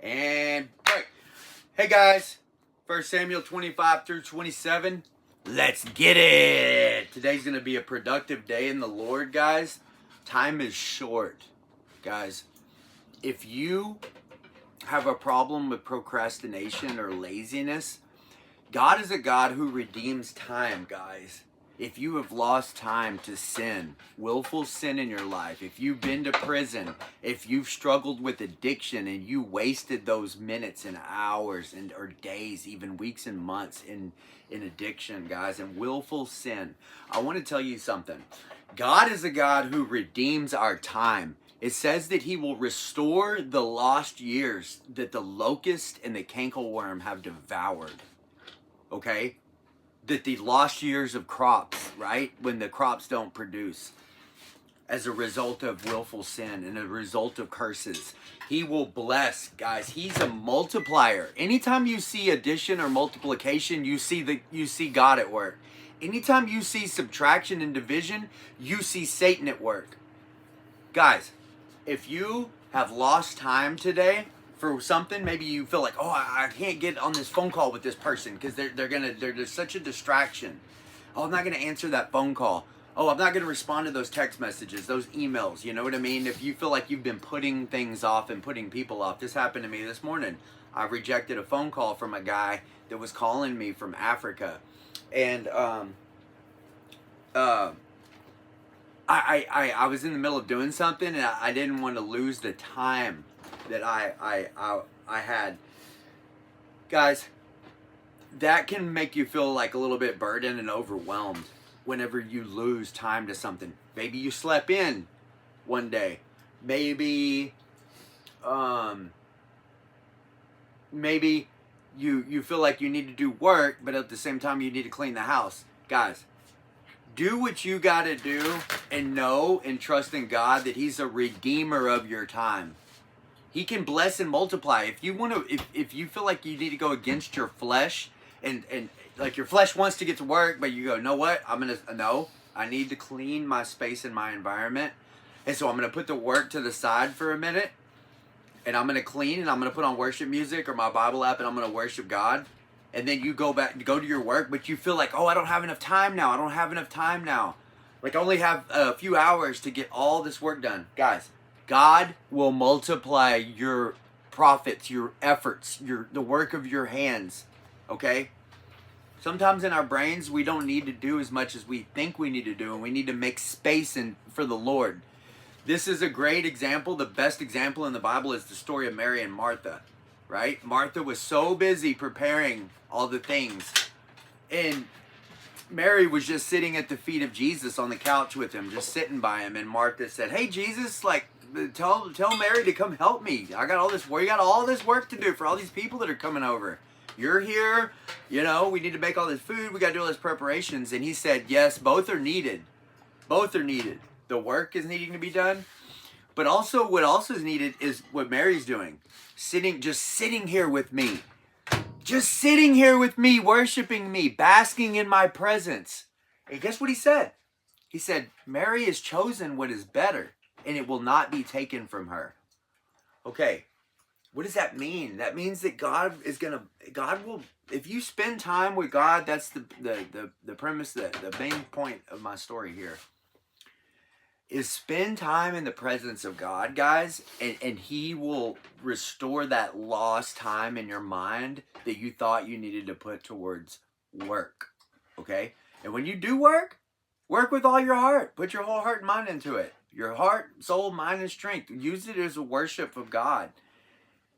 And break. Hey guys, 1 Samuel 25 through 27. Let's get it. Today's going to be a productive day in the Lord, guys. Time is short, guys. If you have a problem with procrastination or laziness, God is a God who redeems time, guys. If you have lost time to sin, willful sin in your life, if you've been to prison, if you've struggled with addiction and you wasted those minutes and hours or days, even weeks and months in addiction, guys, and willful sin, I want to tell you something. God is a God who redeems our time. It says that he will restore the lost years that the locust and the cankerworm have devoured. Okay? That the lost years of crops, right? When the crops don't produce as a result of willful sin and a result of curses. He will bless, guys. He's a multiplier. Anytime you see addition or multiplication, you see God at work. Anytime you see subtraction and division, you see Satan at work. Guys, if you have lost time today for something, maybe you feel like, oh, I can't get on this phone call with this person because they're just such a distraction. Oh, I'm not gonna answer that phone call. Oh, I'm not gonna respond to those text messages, those emails. You know what I mean? If you feel like you've been putting things off and putting people off, this happened to me this morning. I rejected a phone call from a guy that was calling me from Africa, and I was in the middle of doing something, and I didn't want to lose the time that I had. Guys, that can make you feel like a little bit burdened and overwhelmed whenever you lose time to something. Maybe you slept in one day. Maybe you feel like you need to do work, but at the same time you need to clean the house. Guys, do what you got to do and know and trust in God that he's a redeemer of your time. He can bless and multiply. If you want to, if you feel like you need to go against your flesh and like your flesh wants to get to work, but you go, know what? I need to clean my space and my environment. And so I'm going to put the work to the side for a minute, and I'm going to clean, and I'm going to put on worship music or my Bible app, and I'm going to worship God. And then you go to your work, but you feel like, oh, I don't have enough time now. Like I only have a few hours to get all this work done. Guys, God will multiply your profits, your efforts, the work of your hands, okay? Sometimes in our brains, we don't need to do as much as we think we need to do, and we need to make space for the Lord. This is a great example. The best example in the Bible is the story of Mary and Martha, right? Martha was so busy preparing all the things, and Mary was just sitting at the feet of Jesus on the couch with him, just sitting by him, and Martha said, hey, Jesus, like, tell Mary to come help me. I got all this work. You got all this work to do for all these people that are coming over. You're here. You know, we need to make all this food. We got to do all these preparations. And he said, yes, both are needed. Both are needed. The work is needing to be done. But also what also is needed is what Mary's doing. Just sitting here with me. Just sitting here with me, worshiping me, basking in my presence. And guess what he said? He said, Mary has chosen what is better, and it will not be taken from her. Okay, what does that mean? That means that God will, if you spend time with God, that's the premise, the main point of my story here, is spend time in the presence of God, guys, and he will restore that lost time in your mind that you thought you needed to put towards work, okay? And when you do work with all your heart. Put your whole heart and mind into it. Your heart, soul, mind, and strength. Use it as a worship of God.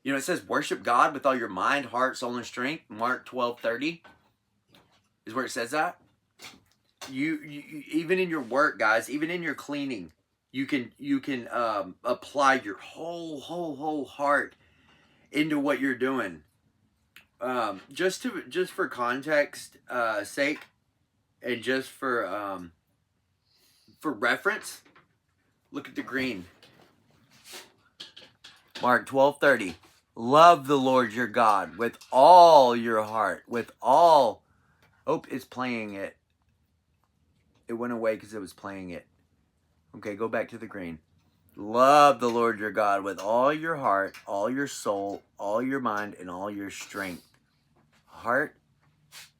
You know, it says worship God with all your mind, heart, soul, and strength. Mark 12:30 is where it says that. You even in your work, guys, even in your cleaning, you can apply your whole heart into what you're doing. Just for context sake, and just for reference, look at the green. Mark 12:30. Love the Lord your God with all your heart, with all. Oh, it's playing it. It went away because it was playing it. Okay, go back to the green. Love the Lord your God with all your heart, all your soul, all your mind, and all your strength. Heart,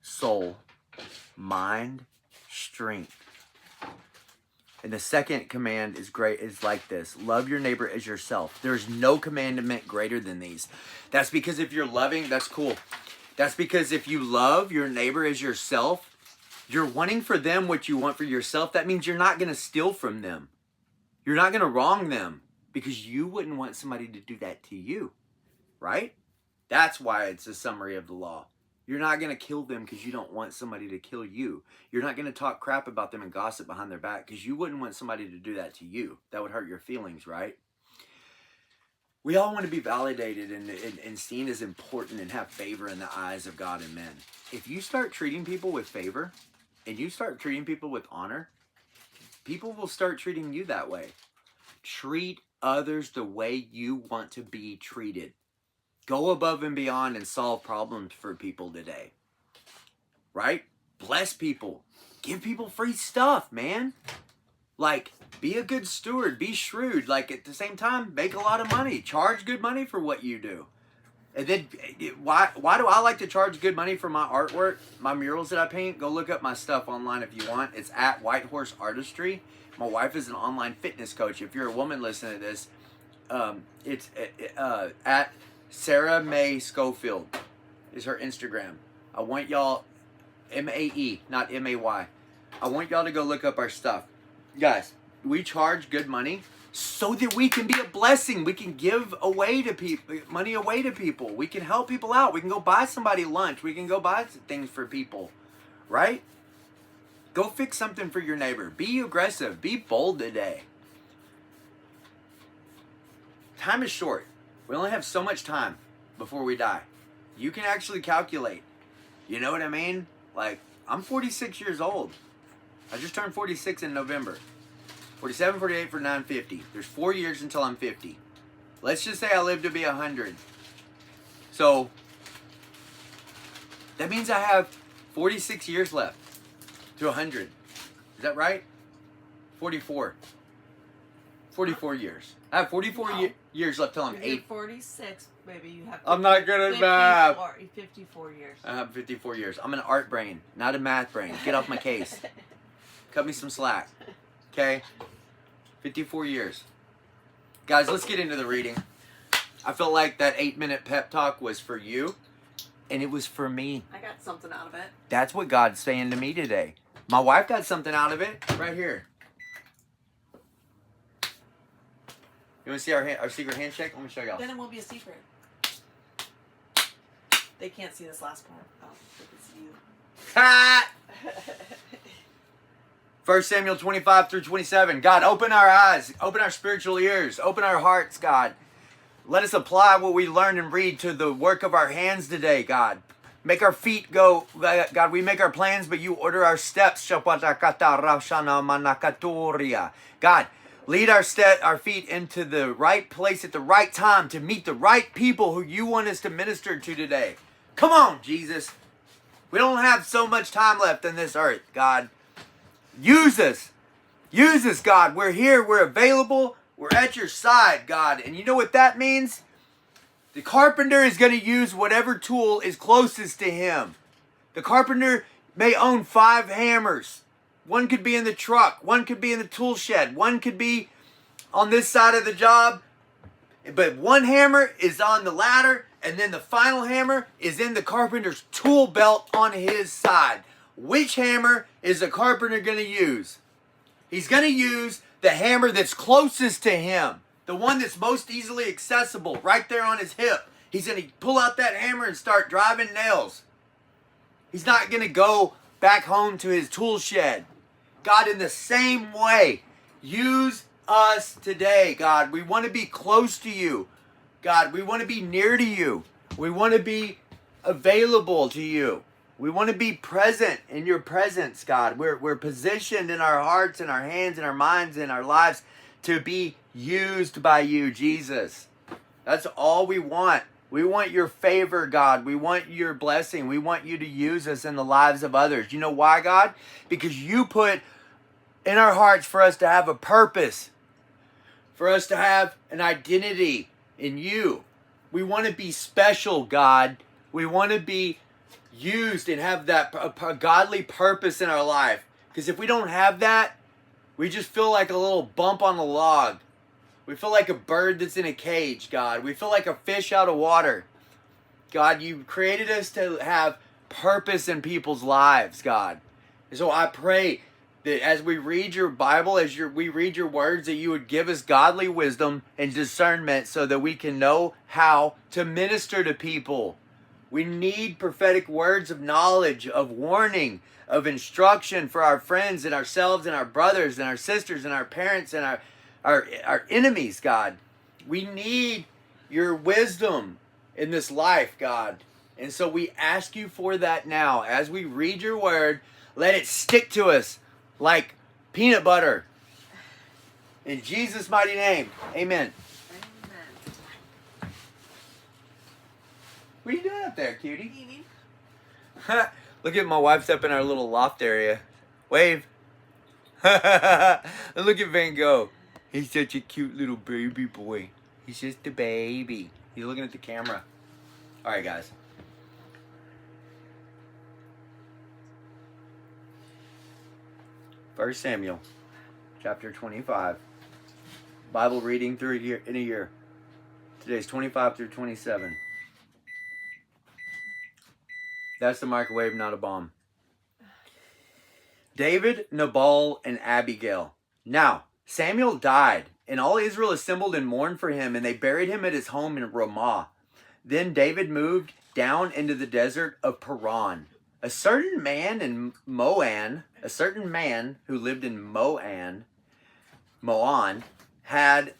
soul, mind, strength. And the second command is great. Is like this: love your neighbor as yourself. There's no commandment greater than these. That's because if you're loving, that's cool. That's because if you love your neighbor as yourself, you're wanting for them what you want for yourself. That means you're not going to steal from them. You're not going to wrong them because you wouldn't want somebody to do that to you, right? That's why it's a summary of the law. You're not going to kill them because you don't want somebody to kill you. You're not going to talk crap about them and gossip behind their back because you wouldn't want somebody to do that to you. That would hurt your feelings, right? We all want to be validated and seen as important and have favor in the eyes of God and men. If you start treating people with favor and you start treating people with honor, people will start treating you that way. Treat others the way you want to be treated. Go above and beyond and solve problems for people today. Right? Bless people. Give people free stuff, man. Like, be a good steward. Be shrewd. Like, at the same time, make a lot of money. Charge good money for what you do. And then, why do I like to charge good money for my artwork, my murals that I paint? Go look up my stuff online if you want. It's at White Horse Artistry. My wife is an online fitness coach. If you're a woman listening to this, it's at Sarah May Schofield is her Instagram. I want y'all, M-A-E, not M-A-Y. I want y'all to go look up our stuff. Guys, we charge good money so that we can be a blessing. We can give away to people, money away to people. We can help people out. We can go buy somebody lunch. We can go buy things for people, right? Go fix something for your neighbor. Be aggressive. Be bold today. Time is short. We only have so much time before we die. You can actually calculate. You know what I mean? Like, I'm 46 years old. I just turned 46 in November. 47, 48 for 950. There's 4 years until I'm 50. Let's just say I live to be 100. So, that means I have 46 years left to 100. Is that right? 44. 44 years. I have 44 years left till I'm 8. 46, baby. You have. I'm not good at math. 54 years. I have 54 years. I'm an art brain, not a math brain. Get off my case. Cut me some slack. Okay? 54 years. Guys, let's get into the reading. I felt like that 8-minute pep talk was for you, and it was for me. I got something out of it. That's what God's saying to me today. My wife got something out of it right here. You want to see our secret handshake? Let me show y'all. Then it won't be a secret. They can't see this last part. Oh, they can see you. Ha! 1 Samuel 25 through 27. God, open our eyes, open our spiritual ears, open our hearts, God. Let us apply what we learn and read to the work of our hands today, God. Make our feet go. God, we make our plans, but you order our steps. God, lead our feet into the right place at the right time to meet the right people who you want us to minister to today. Come on, Jesus. We don't have so much time left on this earth, God. Use us. Use us, God. We're here. We're available. We're at your side, God. And you know what that means? The carpenter is going to use whatever tool is closest to him. The carpenter may own 5 hammers. One could be in the truck. One could be in the tool shed. One could be on this side of the job. But one hammer is on the ladder, and then the final hammer is in the carpenter's tool belt on his side. Which hammer is the carpenter going to use? He's going to use the hammer that's closest to him. The one that's most easily accessible, right there on his hip. He's going to pull out that hammer and start driving nails. He's not going to go back home to his tool shed. God, in the same way, use us today, God. We want to be close to you. God, we want to be near to you. We want to be available to you. We want to be present in your presence, God. We're positioned in our hearts and our hands and our minds and our lives to be used by you, Jesus. That's all we want. We want your favor, God. We want your blessing. We want you to use us in the lives of others. You know why, God? Because you put in our hearts for us to have a purpose, for us to have an identity in you. We want to be special, God. We want to be used and have that a godly purpose in our life. Because if we don't have that, we just feel like a little bump on a log. We feel like a bird that's in a cage, God. We feel like a fish out of water. God, you created us to have purpose in people's lives, God. And so I pray that as we read your Bible, we read your words, that you would give us godly wisdom and discernment so that we can know how to minister to people. We need prophetic words of knowledge, of warning, of instruction for our friends and ourselves and our brothers and our sisters and our parents and our enemies, God. We need your wisdom in this life, God. And so we ask you for that now. As we read your word, let it stick to us like peanut butter. In Jesus' mighty name, amen. Amen. What are you doing up there, cutie? Eating. Look at my wife's up in our little loft area. Wave. And look at Van Gogh. He's such a cute little baby boy. He's just a baby. He's looking at the camera. All right, guys. First Samuel, chapter 25. Bible reading through in a year. Today's 25 through 27. That's the microwave, not a bomb. David, Nabal, and Abigail. Now, Samuel died, and all Israel assembled and mourned for him, and they buried him at his home in Ramah. Then David moved down into the desert of Paran. A certain man who lived in Moan, had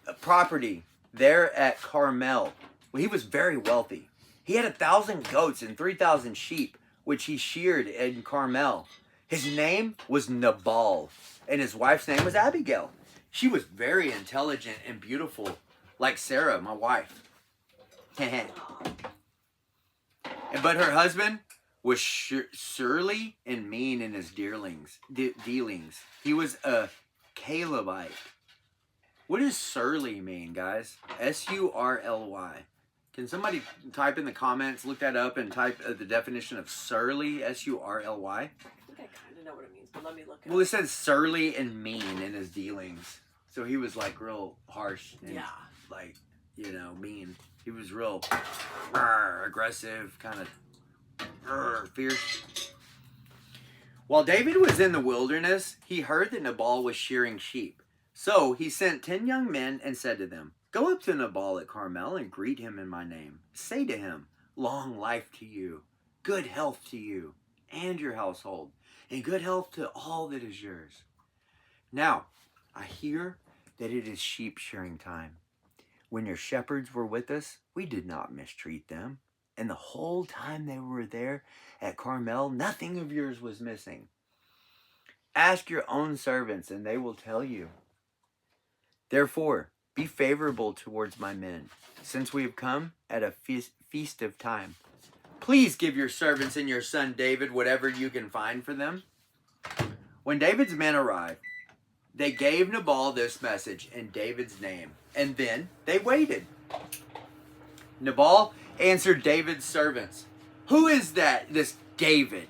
a property there at Carmel. Well, he was very wealthy. He had 1,000 goats and 3,000 sheep, which he sheared in Carmel. His name was Nabal, and his wife's name was Abigail. She was very intelligent and beautiful, like Sarah, my wife. But her husband was surly and mean in his dealings. He was a Calebite. What does surly mean, guys? S-U-R-L-Y. Can somebody type in the comments, look that up, and type the definition of surly, S-U-R-L-Y? I think I kind of know what it means, but let me look it Well, it up. says surly and mean in his dealings. So he was like real harsh and like, mean. He was real aggressive, kind of fierce. While David was in the wilderness, he heard that Nabal was shearing sheep. So he sent 10 young men and said to them, "Go up to Nabal at Carmel and greet him in my name. Say to him, 'Long life to you, good health to you and your household, and good health to all that is yours. Now, I hear that it is sheep shearing time. When your shepherds were with us, we did not mistreat them. And the whole time they were there at Carmel, nothing of yours was missing. Ask your own servants, and they will tell you. Therefore, be favorable towards my men, since we have come at a feast of time. Please give your servants and your son David whatever you can find for them.' When David's men arrived, they gave Nabal this message in David's name, and then they waited. Nabal answered David's servants, 'Who is this David?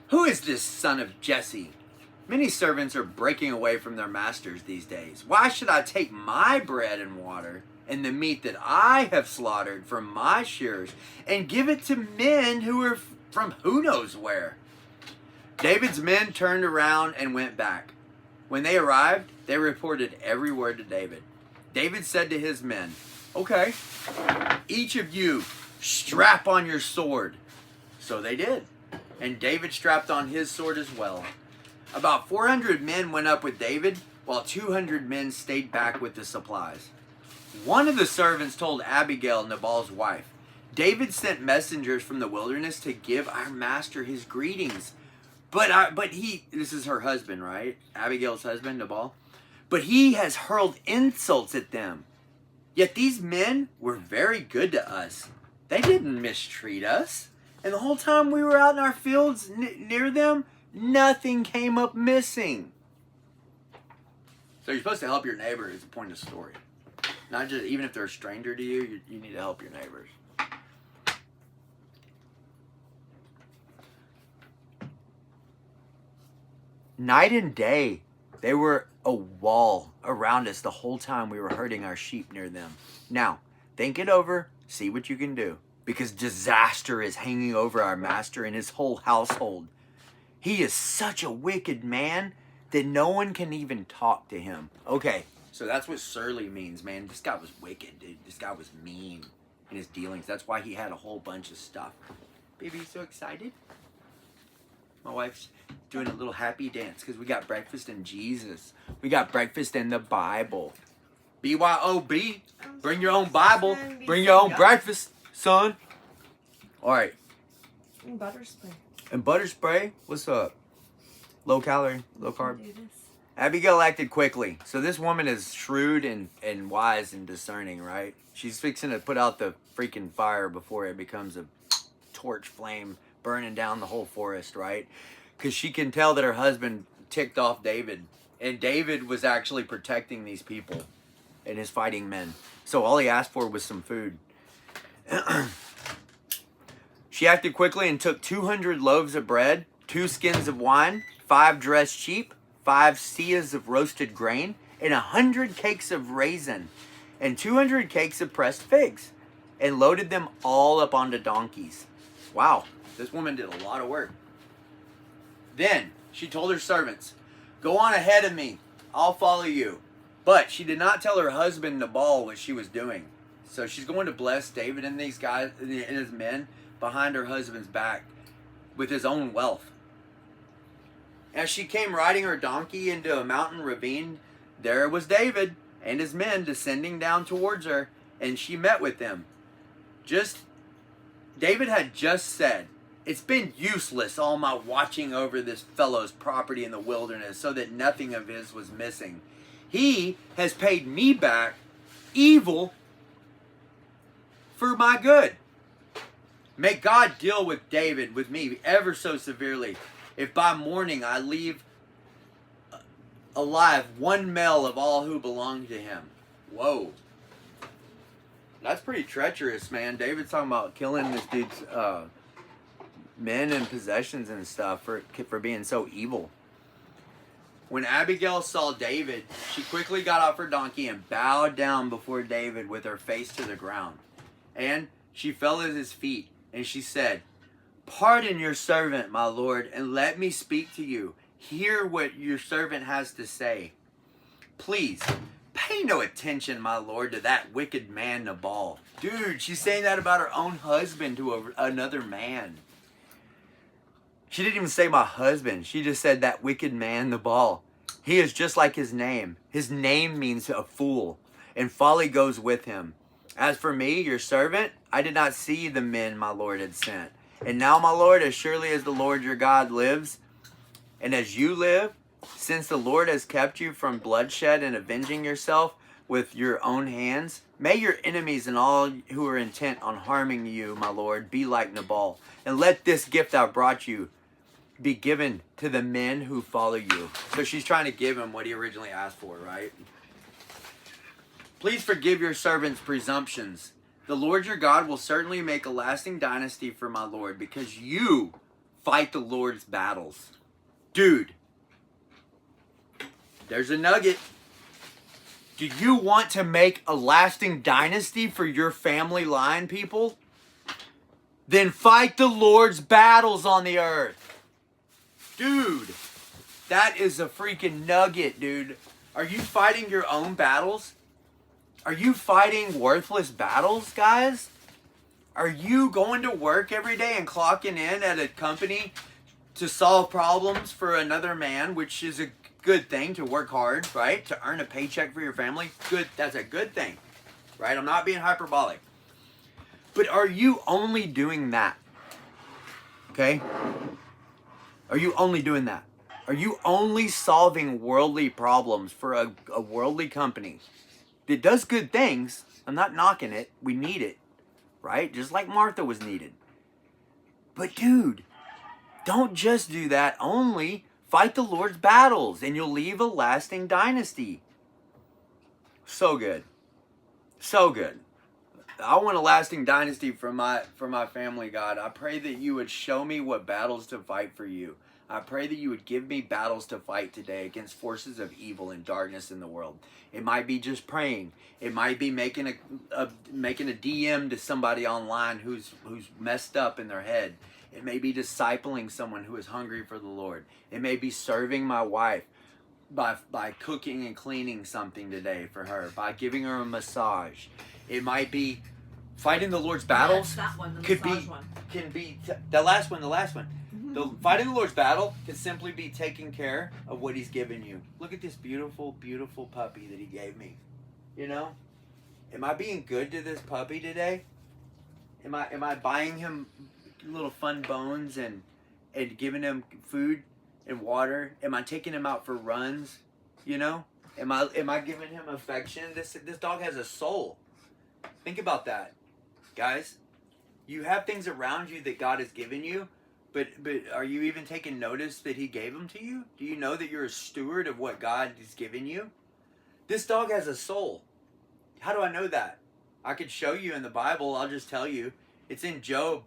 Who is this son of Jesse? Many servants are breaking away from their masters these days. Why should I take my bread and water and the meat that I have slaughtered from my shearers and give it to men who are from who knows where?' David's men turned around and went back. When they arrived, they reported every word to David. David said to his men, 'Okay, each of you strap on your sword.' So they did, and David strapped on his sword as well. About 400 men went up with David, while 200 men stayed back with the supplies. One of the servants told Abigail, Nabal's wife, 'David sent messengers from the wilderness to give our master his greetings. But he,' this is her husband, right? Abigail's husband, Nabal. 'But he has hurled insults at them. Yet these men were very good to us. They didn't mistreat us. And the whole time we were out in our fields near them, nothing came up missing.' So you're supposed to help your neighbor is the point of the story. Not just, even if they're a stranger to you, you need to help your neighbors. Night and day, they were a wall around us the whole time we were herding our sheep near them. Now, think it over, see what you can do. Because disaster is hanging over our master and his whole household. He is such a wicked man that no one can even talk to him. Okay, so that's what surly means, man. This guy was wicked, dude. This guy was mean in his dealings. That's why he had a whole bunch of stuff. Baby, you so excited? My wife's doing a little happy dance because we got breakfast in Jesus. We got breakfast in the Bible. BYOB. Bring your own Bible. Bring your own breakfast, son. All right. And butter spray. And butter spray? What's up? Low calorie, low carb. Do this. Abigail acted quickly. So this woman is shrewd and wise and discerning, right? She's fixing to put out the freaking fire before it becomes a torch flame burning down the whole forest, right? Because she can tell that her husband ticked off David. And David was actually protecting these people and his fighting men. So all he asked for was some food. She acted quickly and took 200 loaves of bread, 2 skins of wine, 5 dressed sheep, 5 seahs of roasted grain, and 100 cakes of raisin, and 200 cakes of pressed figs, and loaded them all up onto donkeys. Wow, this woman did a lot of work. Then she told her servants, "Go on ahead of me, I'll follow you." But she did not tell her husband Nabal what she was doing. So she's going to bless David and these guys and his men behind her husband's back with his own wealth. As she came riding her donkey into a mountain ravine, there was David and his men descending down towards her, and she met with them. David had just said, "It's been useless all my watching over this fellow's property in the wilderness so that nothing of his was missing. He has paid me back evil for my good. May God deal with David, with me, ever so severely, if by morning I leave alive 1 male of all who belong to him." Whoa. That's pretty treacherous, man. David's talking about killing this dude's men and possessions and stuff for being so evil. When Abigail saw David, she quickly got off her donkey and bowed down before David with her face to the ground. And she fell at his feet, and she said, "Pardon your servant, my lord, and let me speak to you. Hear what your servant has to say. Please, pay no attention, my lord, to that wicked man Nabal." Dude, she's saying that about her own husband to another man. She didn't even say my husband. She just said that wicked man Nabal. He is just like his name. His name means a fool, and folly goes with him. As for me, your servant, I did not see the men my lord had sent. And now, my lord, as surely as the Lord your God lives, and as you live, since the Lord has kept you from bloodshed and avenging yourself with your own hands, may your enemies and all who are intent on harming you, my lord, be like Nabal. And let this gift I brought you be given to the men who follow you. So she's trying to give him what he originally asked for, right? Please forgive your servant's presumptions. The Lord your God will certainly make a lasting dynasty for my lord, because you fight the Lord's battles. Dude, there's a nugget. Do you want to make a lasting dynasty for your family line, people? Then fight the Lord's battles on the earth. Dude, that is a freaking nugget, dude. Are you fighting your own battles? Are you fighting worthless battles, guys? Are you going to work every day and clocking in at a company to solve problems for another man, which is a good thing, to work hard, right? To earn a paycheck for your family? Good, that's a good thing, right? I'm not being hyperbolic. But are you only doing that? Okay? Are you only doing that? Are you only solving worldly problems for a worldly company that does good things? I'm not knocking it. We need it, right? Just like Martha was needed. But dude, don't just do that. Only fight the Lord's battles and you'll leave a lasting dynasty. So good. So good. I want a lasting dynasty for my family, God. I pray that you would show me what battles to fight for you. I pray that you would give me battles to fight today against forces of evil and darkness in the world. It might be just praying. It might be making a DM to somebody online who's messed up in their head. It may be discipling someone who is hungry for the Lord. It may be serving my wife by cooking and cleaning something today for her, by giving her a massage. It might be fighting the Lord's battles. That one, the could massage be one. can be the last one. Fighting the Lord's battle can simply be taking care of what He's given you. Look at this beautiful, beautiful puppy that He gave me. You know, am I being good to this puppy today? Am I buying him little fun bones and giving him food and water? Am I taking him out for runs? You know, am I giving him affection? This dog has a soul. Think about that, guys. You have things around you that God has given you. But are you even taking notice that He gave them to you? Do you know that you're a steward of what God has given you? This dog has a soul. How do I know that? I could show you in the Bible. I'll just tell you. It's in Job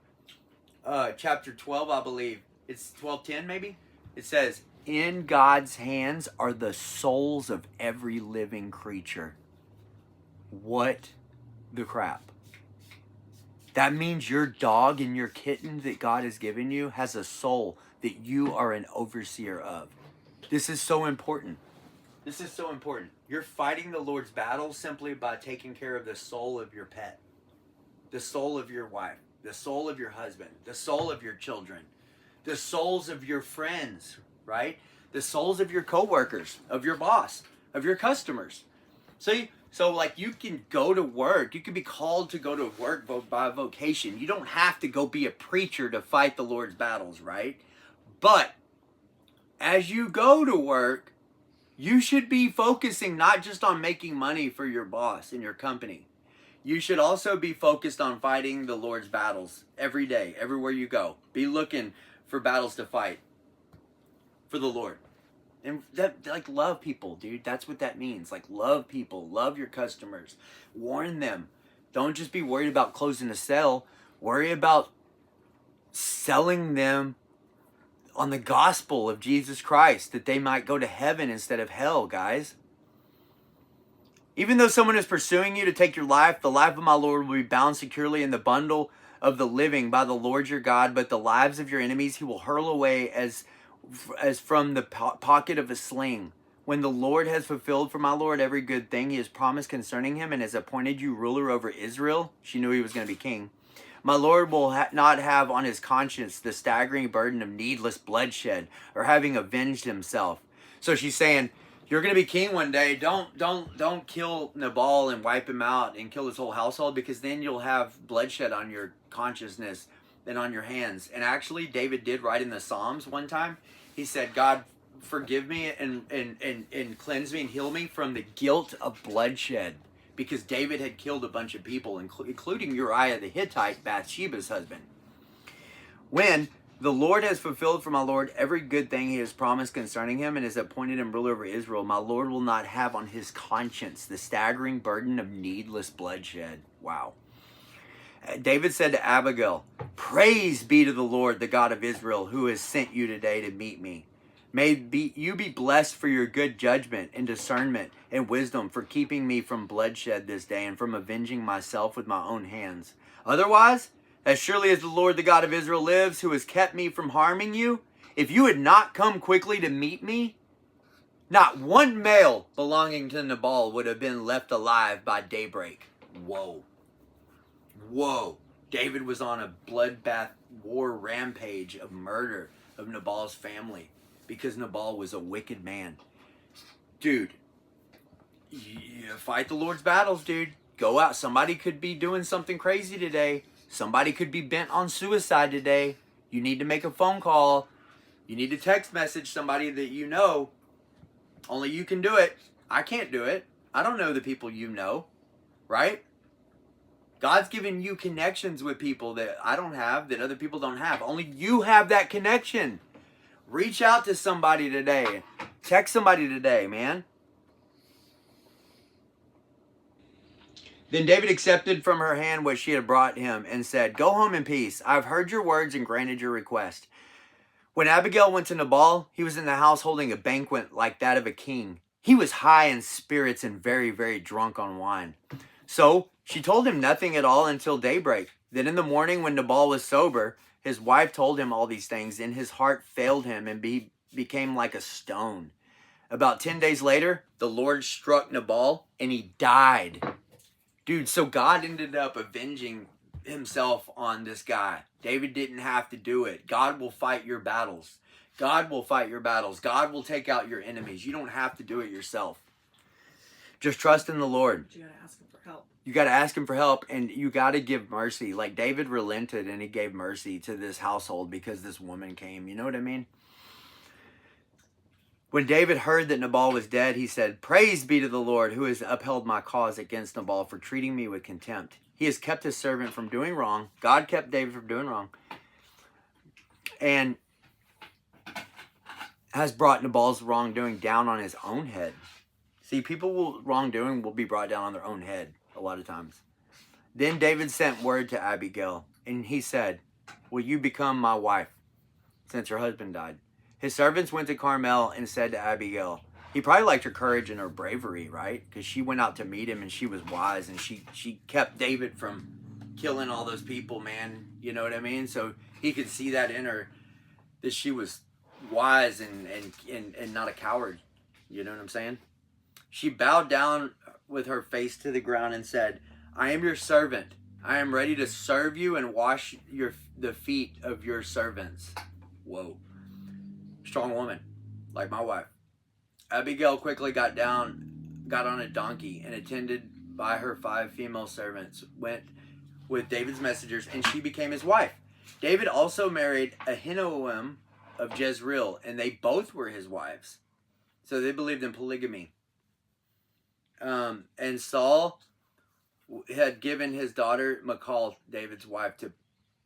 chapter 12, I believe. It's 12:10 maybe. It says, "In God's hands are the souls of every living creature." What the crap? That means your dog and your kitten that God has given you has a soul that you are an overseer of. This is so important. This is so important. You're fighting the Lord's battle simply by taking care of the soul of your pet, the soul of your wife, the soul of your husband, the soul of your children, the souls of your friends, right? The souls of your coworkers, of your boss, of your customers. See? So like you can go to work. You can be called to go to work by vocation. You don't have to go be a preacher to fight the Lord's battles, right? But as you go to work, you should be focusing not just on making money for your boss in your company. You should also be focused on fighting the Lord's battles every day, everywhere you go. Be looking for battles to fight for the Lord. And that, like, love people, dude. That's what that means. Like, love people. Love your customers. Warn them. Don't just be worried about closing a sale. Worry about selling them on the gospel of Jesus Christ, that they might go to heaven instead of hell, guys. Even though someone is pursuing you to take your life, the life of my Lord will be bound securely in the bundle of the living by the Lord your God. But the lives of your enemies He will hurl away as from the pocket of a sling. When the Lord has fulfilled for my Lord every good thing He has promised concerning Him and has appointed you ruler over Israel," she knew He was going to be king, "my Lord will not have on His conscience the staggering burden of needless bloodshed or having avenged Himself." So she's saying, you're going to be king one day. Don't kill Nabal and wipe him out and kill his whole household, because then you'll have bloodshed on your consciousness and on your hands. And actually, David did write in the Psalms one time. He said, "God, forgive me and cleanse me and heal me from the guilt of bloodshed," because David had killed a bunch of people, including Uriah the Hittite, Bathsheba's husband. When the Lord has fulfilled for my Lord every good thing He has promised concerning Him and has appointed Him ruler over Israel, my Lord will not have on His conscience the staggering burden of needless bloodshed. Wow. David said to Abigail, "Praise be to the Lord, the God of Israel, who has sent you today to meet me. You be blessed for your good judgment and discernment and wisdom, for keeping me from bloodshed this day and from avenging myself with my own hands. Otherwise, as surely as the Lord, the God of Israel lives, who has kept me from harming you, if you had not come quickly to meet me, not one male belonging to Nabal would have been left alive by daybreak." Whoa. Whoa. David was on a bloodbath war rampage of murder of Nabal's family because Nabal was a wicked man. Dude, you fight the Lord's battles, dude. Go out. Somebody could be doing something crazy today. Somebody could be bent on suicide today. You need to make a phone call. You need to text message somebody that you know. Only you can do it. I can't do it. I don't know the people you know, right? God's given you connections with people that I don't have, that other people don't have. Only you have that connection. Reach out to somebody today. Text somebody today, man. Then David accepted from her hand what she had brought him and said, "Go home in peace. I have heard your words and granted your request." When Abigail went to Nabal, he was in the house holding a banquet like that of a king. He was high in spirits and very, very drunk on wine. So she told him nothing at all until daybreak. Then in the morning, when Nabal was sober, his wife told him all these things, and his heart failed him, and he became like a stone. About 10 days later, the Lord struck Nabal, and he died. Dude, so God ended up avenging himself on this guy. David didn't have to do it. God will fight your battles. God will fight your battles. God will take out your enemies. You don't have to do it yourself. Just trust in the Lord. But you gotta ask him for help. You got to ask him for help, and you got to give mercy. Like David relented and he gave mercy to this household because this woman came. You know what I mean? When David heard that Nabal was dead, he said, "Praise be to the Lord who has upheld my cause against Nabal for treating me with contempt. He has kept his servant from doing wrong." God kept David from doing wrong. And has brought Nabal's wrongdoing down on his own head. See, wrongdoing will be brought down on their own head a lot of times. Then David sent word to Abigail, and he said, "Will you become my wife, since her husband died?" His servants went to Carmel and said to Abigail, he probably liked her courage and her bravery, right? Because she went out to meet him and she was wise, and she kept David from killing all those people, man. You know what I mean? So he could see that in her, that she was wise and not a coward. You know what I'm saying? She bowed down with her face to the ground and said, "I am your servant. I am ready to serve you and wash the feet of your servants." Whoa. Strong woman, like my wife. Abigail quickly got on a donkey, and attended by her 5 female servants, went with David's messengers, and she became his wife. David also married Ahinoam of Jezreel, and they both were his wives. So they believed in polygamy. And Saul had given his daughter Michal, David's wife, to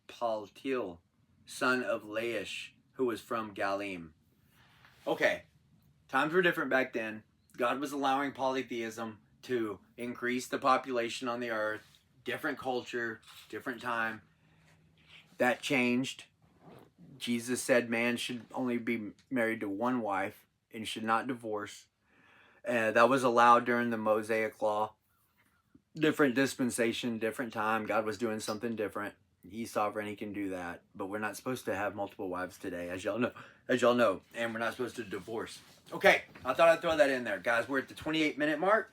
Paltiel, son of Laish, who was from Galim. Okay, times were different back then. God was allowing polytheism to increase the population on the earth. Different culture, different time. That changed. Jesus said man should only be married to one wife and should not divorce. That was allowed during the Mosaic Law. Different dispensation, different time. God was doing something different. He's sovereign. He can do that. But we're not supposed to have multiple wives today, as y'all know. And we're not supposed to divorce. Okay, I thought I'd throw that in there. Guys, we're at the 28-minute mark.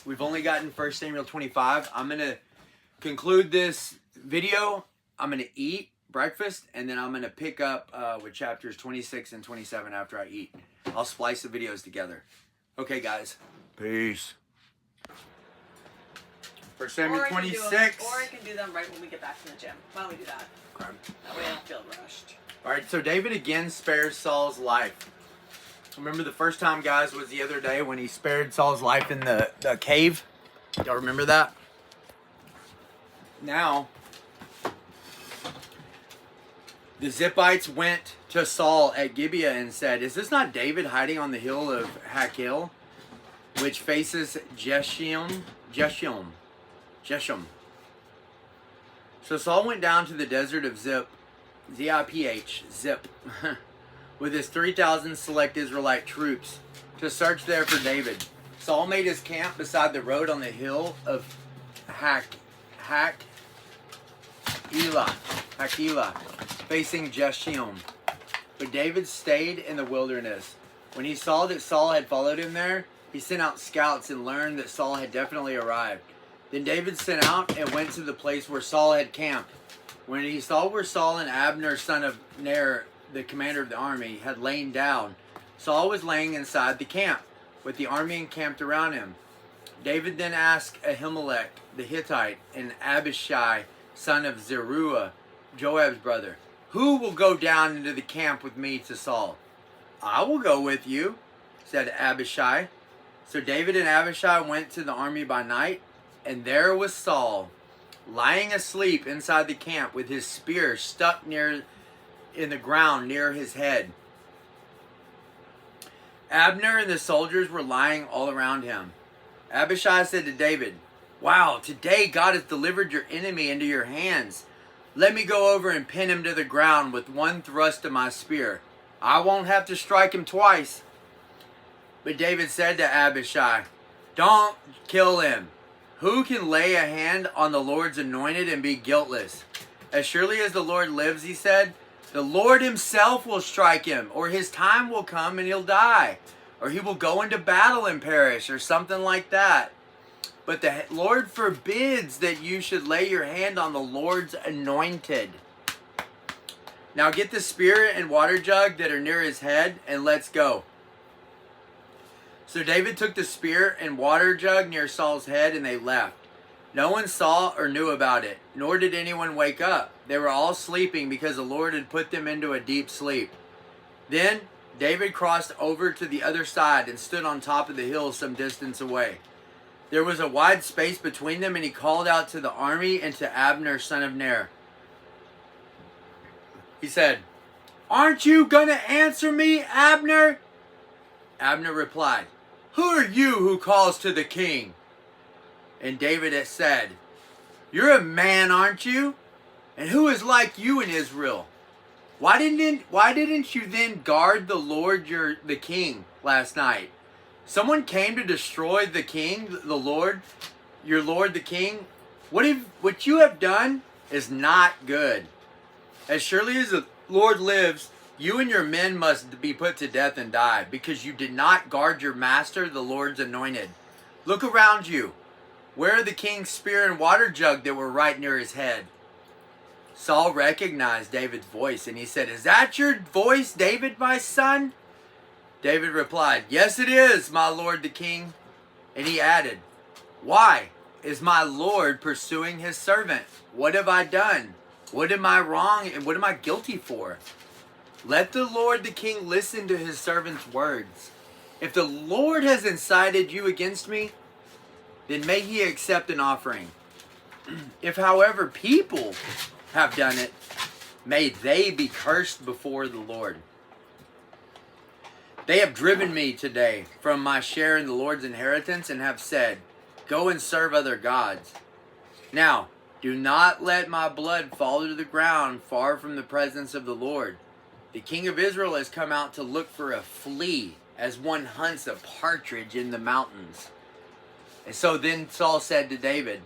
We've only gotten 1 Samuel 25. I'm going to conclude this video. I'm going to eat breakfast, and then I'm going to pick up with chapters 26 and 27 after I eat. I'll splice the videos together. Okay, guys. Peace. 1 Samuel 26. Or I can do them right when we get back from the gym. Why don't we do that? Okay. That way I don't feel rushed. Alright, so David again spares Saul's life. Remember the first time, guys, was the other day when he spared Saul's life in the cave? Y'all remember that? Now, the Zippites went to Saul at Gibeah and said, "Is this not David hiding on the hill of Hakil, which faces Jeshim?" So Saul went down to the desert of Zip, Zip, with his 3,000 select Israelite troops to search there for David. Saul made his camp beside the road on the hill of Hakila, facing Jeshim. But David stayed in the wilderness. When he saw that Saul had followed him there, he sent out scouts and learned that Saul had definitely arrived. Then David sent out and went to the place where Saul had camped. When he saw where Saul and Abner, son of Ner, the commander of the army, had lain down, Saul was laying inside the camp, with the army encamped around him. David then asked Ahimelech the Hittite and Abishai, son of Zeruiah, Joab's brother, "Who will go down into the camp with me to Saul?" "I will go with you," said Abishai. So David and Abishai went to the army by night, and there was Saul, lying asleep inside the camp with his spear stuck in the ground near his head. Abner and the soldiers were lying all around him. Abishai said to David, Wow, today God has delivered your enemy into your hands. Let me go over and pin him to the ground with one thrust of my spear. I won't have to strike him twice. But David said to Abishai, don't kill him. Who can lay a hand on the Lord's anointed and be guiltless? As surely as the Lord lives, he said, the Lord himself will strike him, or his time will come and he'll die, or he will go into battle and perish, or something like that. But the Lord forbids that you should lay your hand on the Lord's anointed. Now get the spear and water jug that are near his head, and let's go. So David took the spear and water jug near Saul's head, and they left. No one saw or knew about it, nor did anyone wake up. They were all sleeping because the Lord had put them into a deep sleep. Then David crossed over to the other side and stood on top of the hill some distance away. There was a wide space between them, and he called out to the army and to Abner, son of Ner. He said, aren't you going to answer me, Abner? Abner replied, who are you who calls to the king? And David had said, you're a man, aren't you? And who is like you in Israel? Why didn't you then guard the Lord the king last night? Someone came to destroy the king, the Lord, your Lord the king. What you have done is not good. As surely as the Lord lives, you and your men must be put to death and die, because you did not guard your master, the Lord's anointed. Look around you. Where are the king's spear and water jug that were right near his head? Saul recognized David's voice, and he said, is that your voice, David, my son? David replied, yes, it is, my lord the king. And he added, why is my lord pursuing his servant? What have I done? What am I wrong and what am I guilty for? Let the Lord the king listen to his servant's words. If the Lord has incited you against me, then may he accept an offering. If, however, people have done it, may they be cursed before the Lord. They have driven me today from my share in the Lord's inheritance and have said, go and serve other gods. Now, do not let my blood fall to the ground far from the presence of the Lord. The king of Israel has come out to look for a flea, as one hunts a partridge in the mountains. And so then Saul said to David,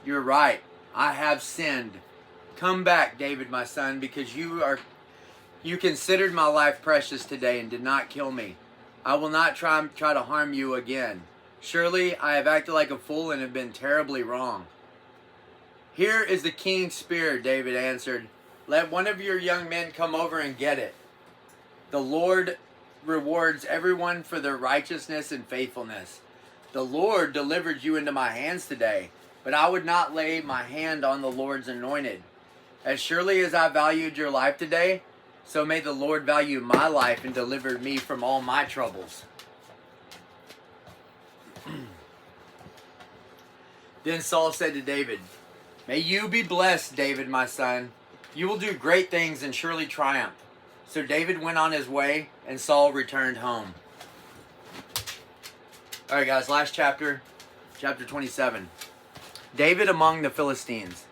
you're right, I have sinned. Come back, David, my son, because you considered my life precious today and did not kill me. I will not try to harm you again. Surely I have acted like a fool and have been terribly wrong. Here is the king's spear, David answered. Let one of your young men come over and get it. The Lord rewards everyone for their righteousness and faithfulness. The Lord delivered you into my hands today, but I would not lay my hand on the Lord's anointed. As surely as I valued your life today, so may the Lord value my life and deliver me from all my troubles. Then Saul said to David, may you be blessed, David, my son. You will do great things and surely triumph. So David went on his way, and Saul returned home. All right, guys, last chapter, chapter 27. David among the Philistines.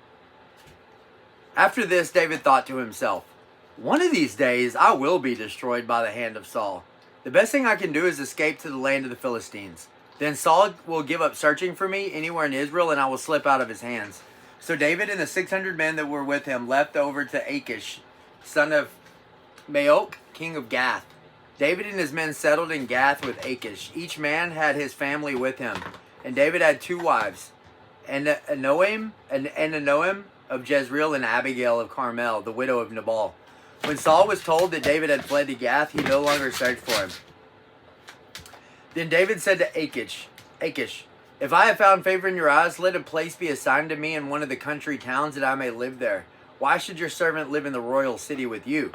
After this, David thought to himself, one of these days I will be destroyed by the hand of Saul. The best thing I can do is escape to the land of the Philistines. Then Saul will give up searching for me anywhere in Israel, and I will slip out of his hands. So David and the 600 men that were with him left over to Achish, son of Maok, king of Gath. David and his men settled in Gath with Achish. Each man had his family with him. And David had two wives, Ahinoam of Jezreel and Abigail of Carmel, the widow of Nabal. When Saul was told that David had fled to Gath, he no longer searched for him. Then David said to Achish, if I have found favor in your eyes, let a place be assigned to me in one of the country towns that I may live there. Why should your servant live in the royal city with you?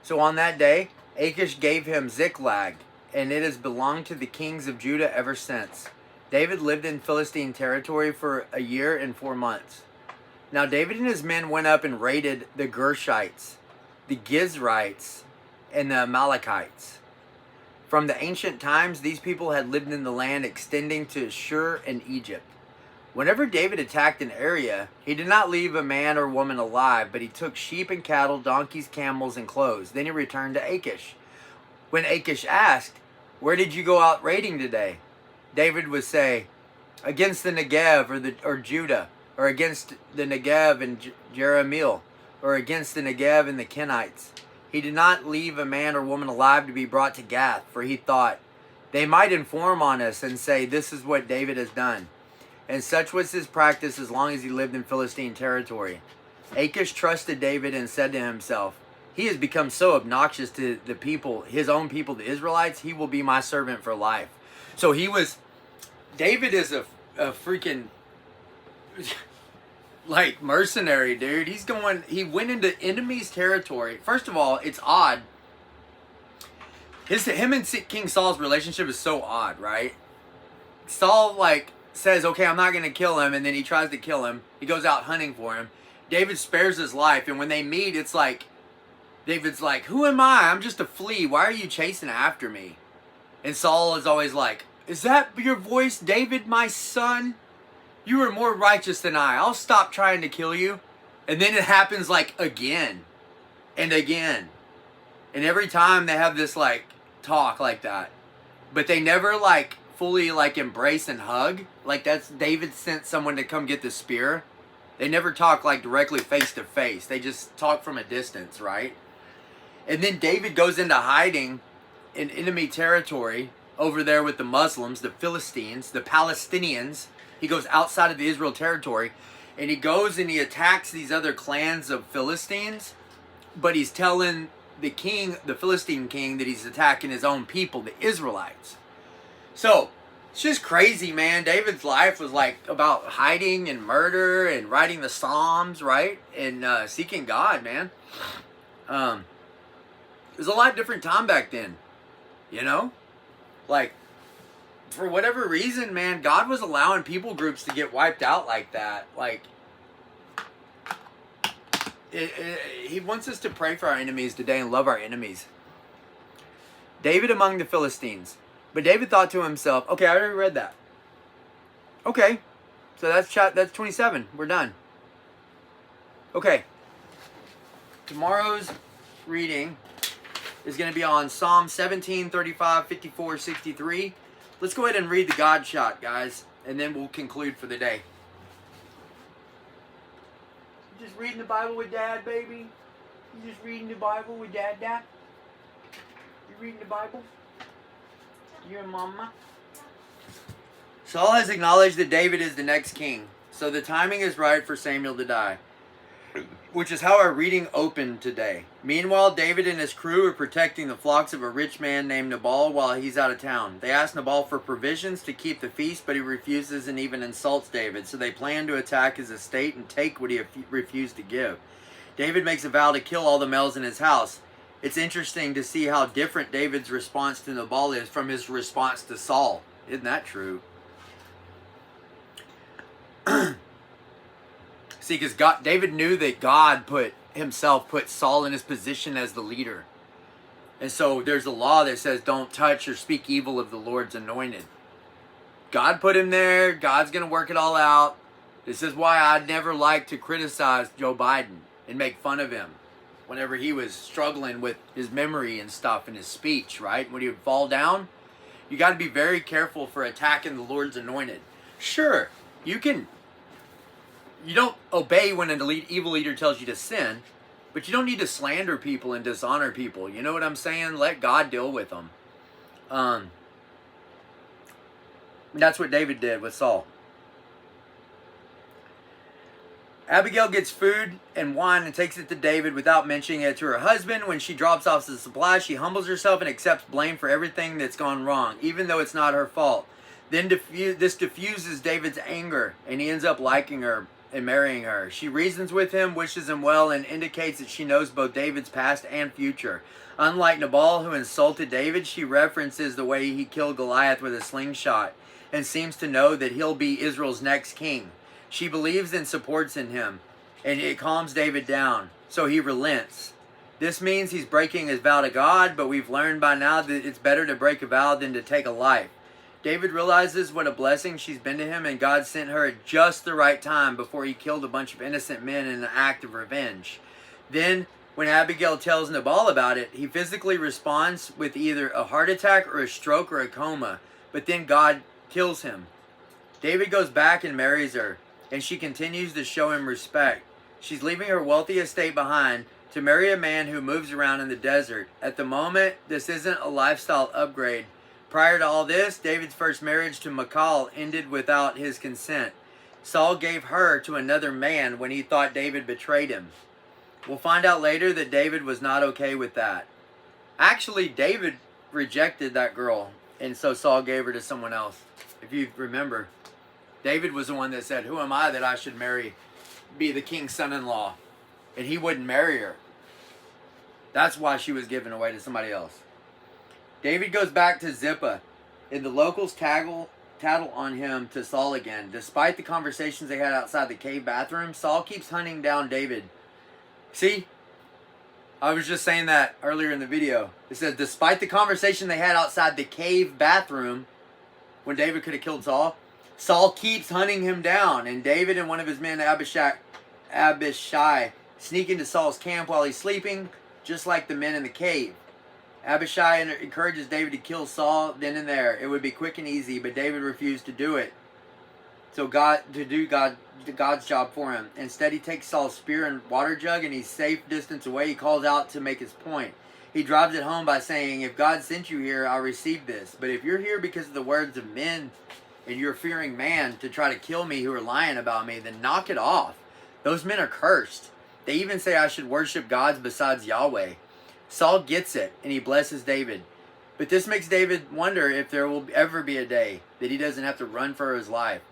So on that day, Achish gave him Ziklag, and it has belonged to the kings of Judah ever since. David lived in Philistine territory for a year and 4 months. Now David and his men went up and raided the Gershites, the Gizrites, and the Amalekites. From the ancient times, these people had lived in the land extending to Shur and Egypt. Whenever David attacked an area, he did not leave a man or woman alive, but he took sheep and cattle, donkeys, camels, and clothes. Then he returned to Achish. When Achish asked, "Where did you go out raiding today?" David would say, "Against the Negev or Judah, or against the Negev and Jerahmeel, or against the Negev and the Kenites." He did not leave a man or woman alive to be brought to Gath, for he thought, "They might inform on us and say, 'This is what David has done.'" And such was his practice as long as he lived in Philistine territory. Achish trusted David and said to himself, "He has become so obnoxious to the people, his own people, the Israelites, he will be my servant for life." So David is a freaking like mercenary, dude. He went into enemy's territory. First of all, it's odd. Him and King Saul's relationship is so odd, right? Saul says, "Okay, I'm not going to kill him," and then he tries to kill him. He goes out hunting for him. David spares his life, and when they meet, it's like, David's like, "Who am I? I'm just a flea. Why are you chasing after me?" And Saul is always like, "Is that your voice, David, my son? You are more righteous than I. I'll stop trying to kill you." And then it happens again and again. And every time they have this talk like that. But they never fully embrace and hug. That's David sent someone to come get the spear. They never talk directly face to face. They just talk from a distance, right? And then David goes into hiding in enemy territory over there with the Muslims, the Philistines, the Palestinians. He goes outside of the Israel territory, and he goes and he attacks these other clans of Philistines, but he's telling the king, the Philistine king, that he's attacking his own people, the Israelites. So, it's just crazy, man. David's life was about hiding and murder and writing the Psalms, right? And seeking God, man. It was a lot different time back then, you know? For whatever reason, man, God was allowing people groups to get wiped out like that. He wants us to pray for our enemies today and love our enemies. David among the Philistines. But David thought to himself, okay, I already read that. Okay, so that's 27. We're done. Okay. Tomorrow's reading is going to be on Psalm 17, 35, 54, 63. Let's go ahead and read the God shot, guys, and then we'll conclude for the day. You just reading the Bible with Dad, baby? You just reading the Bible with Dad? You reading the Bible? You and Mama? Saul has acknowledged that David is the next king, so the timing is right for Samuel to die, which is how our reading opened today. Meanwhile, David and his crew are protecting the flocks of a rich man named Nabal while he's out of town. They ask Nabal for provisions to keep the feast, but he refuses and even insults David, so they plan to attack his estate and take what he refused to give. David makes a vow to kill all the males in his house. It's interesting to see how different David's response to Nabal is from his response to Saul. Isn't that true? See, because David knew that God put Saul in his position as the leader. And so there's a law that says don't touch or speak evil of the Lord's anointed. God put him there. God's going to work it all out. This is why I'd never like to criticize Joe Biden and make fun of him whenever he was struggling with his memory and stuff and his speech, right? When he would fall down, you got to be very careful for attacking the Lord's anointed. Sure, you don't obey when an evil leader tells you to sin, but you don't need to slander people and dishonor people. You know what I'm saying? Let God deal with them. That's what David did with Saul. Abigail gets food and wine and takes it to David without mentioning it to her husband. When she drops off the supplies, she humbles herself and accepts blame for everything that's gone wrong, even though it's not her fault. Then this diffuses David's anger, and he ends up liking her and marrying her. She reasons with him, wishes him well, and indicates that she knows both David's past and future. Unlike Nabal, who insulted David, she references the way he killed Goliath with a slingshot and seems to know that he'll be Israel's next king. She believes and supports in him, and it calms David down, so he relents. This means he's breaking his vow to God, but we've learned by now that it's better to break a vow than to take a life. David realizes what a blessing she's been to him, and God sent her at just the right time before he killed a bunch of innocent men in an act of revenge. Then, when Abigail tells Nabal about it, he physically responds with either a heart attack or a stroke or a coma, but then God kills him. David goes back and marries her, and she continues to show him respect. She's leaving her wealthy estate behind to marry a man who moves around in the desert. At the moment, this isn't a lifestyle upgrade. Prior to all this, David's first marriage to Michal ended without his consent. Saul gave her to another man when he thought David betrayed him. We'll find out later that David was not okay with that. Actually, David rejected that girl, and so Saul gave her to someone else. If you remember, David was the one that said, "Who am I that I should be the king's son-in-law?" And he wouldn't marry her. That's why she was given away to somebody else. David goes back to Zippah, and the locals tattle on him to Saul again. Despite the conversations they had outside the cave bathroom, Saul keeps hunting down David. See? I was just saying that earlier in the video. It says, despite the conversation they had outside the cave bathroom, when David could have killed Saul, Saul keeps hunting him down. And David and one of his men, Abishai, sneak into Saul's camp while he's sleeping, just like the men in the cave. Abishai encourages David to kill Saul then and there. It would be quick and easy, but David refused to do it. So God's job for him. Instead, he takes Saul's spear and water jug, and he's safe distance away. He calls out to make his point. He drives it home by saying, "If God sent you here, I'll receive this. But if you're here because of the words of men, and you're fearing man to try to kill me who are lying about me, then knock it off. Those men are cursed. They even say I should worship gods besides Yahweh." Saul gets it, and he blesses David. But this makes David wonder if there will ever be a day that he doesn't have to run for his life.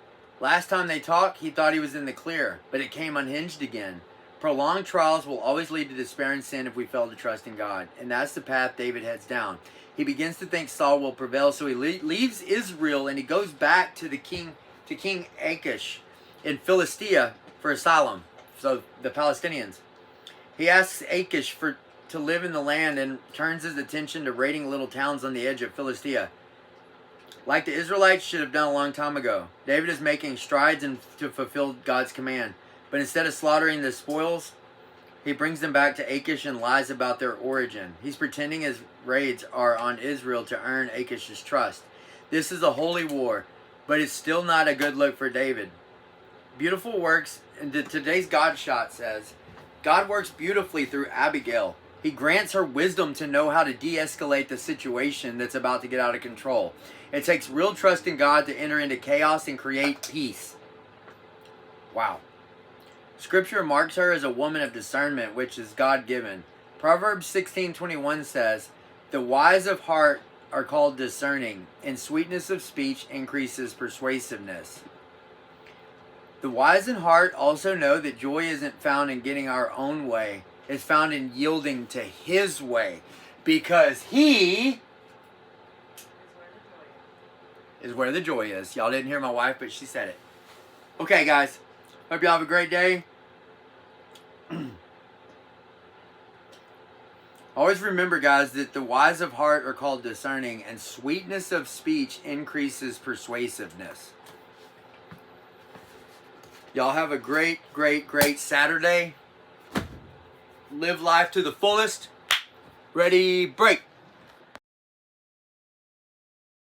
Last time they talked, he thought he was in the clear, but it came unhinged again. Prolonged trials will always lead to despair and sin if we fail to trust in God, and that's the path David heads down. He begins to think Saul will prevail, so he leaves Israel and he goes back to King Achish in Philistia for asylum. So the Palestinians. He asks Achish to live in the land and turns his attention to raiding little towns on the edge of Philistia. Like the Israelites should have done a long time ago, David is making strides to fulfill God's command. But instead of slaughtering the spoils, he brings them back to Achish and lies about their origin. He's pretending his raids are on Israel to earn Achish's trust. This is a holy war, but it's still not a good look for David. Beautiful works, and today's God shot says, God works beautifully through Abigail. He grants her wisdom to know how to de-escalate the situation that's about to get out of control. It takes real trust in God to enter into chaos and create peace. Wow. Scripture marks her as a woman of discernment, which is God-given. Proverbs 16:21 says, "The wise of heart are called discerning, and sweetness of speech increases persuasiveness." The wise in heart also know that joy isn't found in getting our own way. It's found in yielding to His way, because He is where the joy is. Y'all didn't hear my wife, but she said it. Okay, guys. Hope y'all have a great day. Always remember, guys, that the wise of heart are called discerning, and sweetness of speech increases persuasiveness. Y'all have a great, great, great Saturday. Live life to the fullest. Ready, break.